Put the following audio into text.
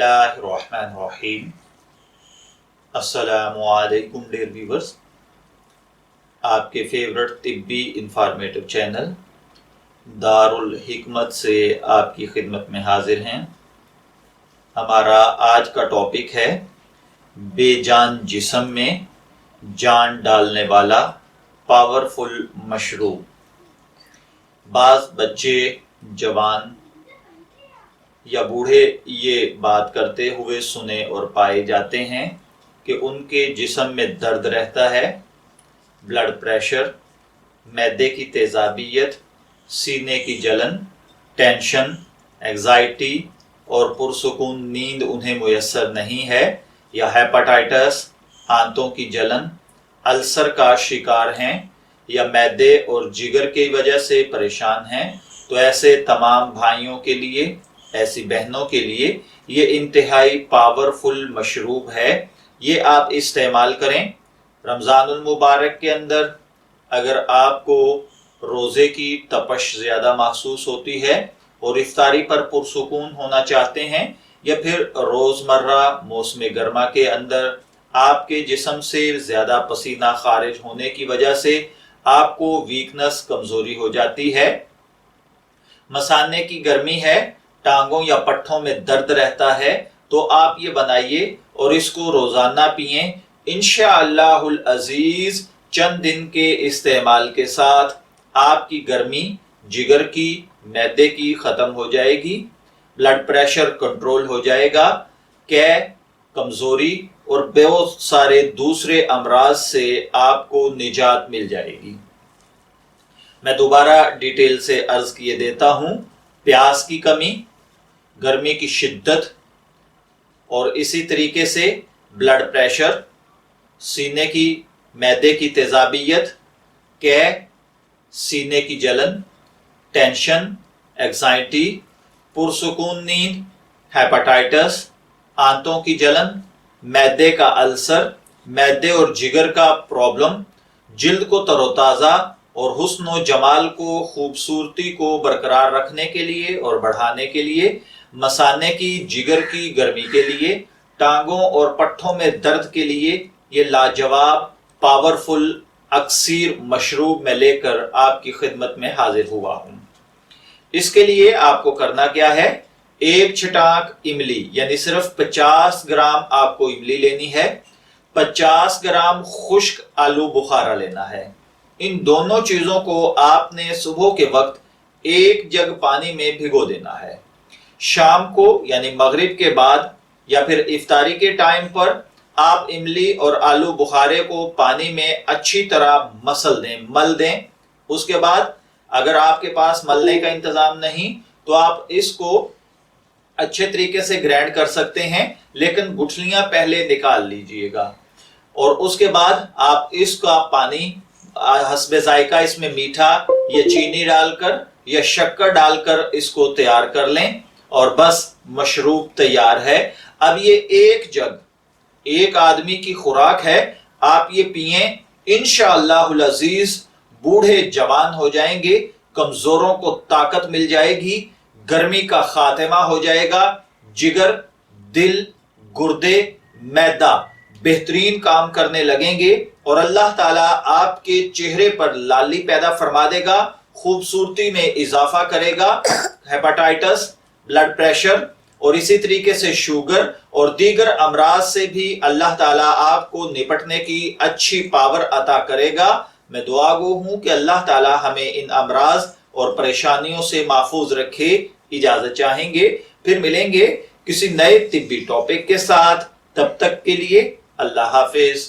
اللہ الرحمن الرحیم۔ السلام علیکم ڈیئر ویورز، آپ کے فیورٹ طبی انفارمیٹو چینل دارالحکمت سے آپ کی خدمت میں حاضر ہیں۔ ہمارا آج کا ٹاپک ہے بے جان جسم میں جان ڈالنے والا پاورفل مشروب۔ بعض بچے، جوان یا بوڑھے یہ بات کرتے ہوئے سنے اور پائے جاتے ہیں کہ ان کے جسم میں درد رہتا ہے، بلڈ پریشر، معدے کی تیزابیت، سینے کی جلن، ٹینشن، اینگزائٹی اور پرسکون نیند انہیں میسر نہیں ہے، یا ہیپاٹائٹس، آنتوں کی جلن، السر کا شکار ہیں، یا معدے اور جگر کی وجہ سے پریشان ہیں، تو ایسے تمام بھائیوں کے لیے، ایسی بہنوں کے لیے یہ انتہائی پاورفل مشروب ہے۔ یہ آپ استعمال کریں رمضان المبارک کے اندر۔ اگر آپ کو روزے کی تپش زیادہ محسوس ہوتی ہے اور افطاری پر پرسکون ہونا چاہتے ہیں، یا پھر روزمرہ موسم گرما کے اندر آپ کے جسم سے زیادہ پسینہ خارج ہونے کی وجہ سے آپ کو ویکنس، کمزوری ہو جاتی ہے، مثانے کی گرمی ہے، ٹانگوں یا پٹھوں میں درد رہتا ہے، تو آپ یہ بنائیے اور اس کو روزانہ پئیں۔ انشاءاللہ العزیز چند دن کے استعمال کے ساتھ آپ کی گرمی جگر کی، معدے کی ختم ہو جائے گی، بلڈ پریشر کنٹرول ہو جائے گا، قے، کمزوری اور بہت سارے دوسرے امراض سے آپ کو نجات مل جائے گی۔ میں دوبارہ ڈیٹیل سے عرض کیے دیتا ہوں۔ پیاس کی کمی، گرمی کی شدت، اور اسی طریقے سے بلڈ پریشر، سینے کی، معدے کی تیزابیت، قے، سینے کی جلن، ٹینشن، اینگزائٹی، پرسکون نیند، ہیپاٹائٹس، آنتوں کی جلن، معدے کا السر، معدے اور جگر کا پرابلم، جلد کو تر و تازہ اور حسن و جمال کو، خوبصورتی کو برقرار رکھنے کے لیے اور بڑھانے کے لیے، مثانے کی، جگر کی گرمی کے لیے، ٹانگوں اور پٹھوں میں درد کے لیے، یہ لاجواب پاورفل اکسیر مشروب میں لے کر آپ کی خدمت میں حاضر ہوا ہوں۔ اس کے لیے آپ کو کرنا کیا ہے؟ ایک چھٹانک املی، یعنی صرف 50 گرام آپ کو املی لینی ہے، 50 گرام خشک آلو بخارا لینا ہے۔ ان دونوں چیزوں کو آپ نے صبح کے وقت ایک جگ پانی میں بھگو دینا ہے۔ شام کو یعنی مغرب کے بعد یا پھر افطاری کے ٹائم پر آپ املی اور آلو بخارے کو پانی میں اچھی طرح مل دیں۔ اس کے بعد اگر آپ کے پاس ملنے کا انتظام نہیں تو آپ اس کو اچھے طریقے سے گرائنڈ کر سکتے ہیں، لیکن گٹھلیاں پہلے نکال لیجئے گا، اور اس کے بعد آپ اس کا پانی حسب ذائقہ، اس میں میٹھا یا چینی ڈال کر یا شکر ڈال کر اس کو تیار کر لیں، اور بس مشروب تیار ہے۔ اب یہ ایک جگ ایک آدمی کی خوراک ہے، آپ یہ پئیں، انشاءاللہ العزیز بوڑھے جوان ہو جائیں گے، کمزوروں کو طاقت مل جائے گی، گرمی کا خاتمہ ہو جائے گا، جگر، دل، گردے، معدہ بہترین کام کرنے لگیں گے، اور اللہ تعالیٰ آپ کے چہرے پر لالی پیدا فرما دے گا، خوبصورتی میں اضافہ کرے گا۔ ہیپاٹائٹس، بلڈ پریشر اور اسی طریقے سے شوگر اور دیگر امراض سے بھی اللہ تعالیٰ آپ کو نپٹنے کی اچھی پاور عطا کرے گا۔ میں دعا گو ہوں کہ اللہ تعالیٰ ہمیں ان امراض اور پریشانیوں سے محفوظ رکھے۔ اجازت چاہیں گے، پھر ملیں گے کسی نئے طبی ٹاپک کے ساتھ، تب تک کے لیے اللہ حافظ۔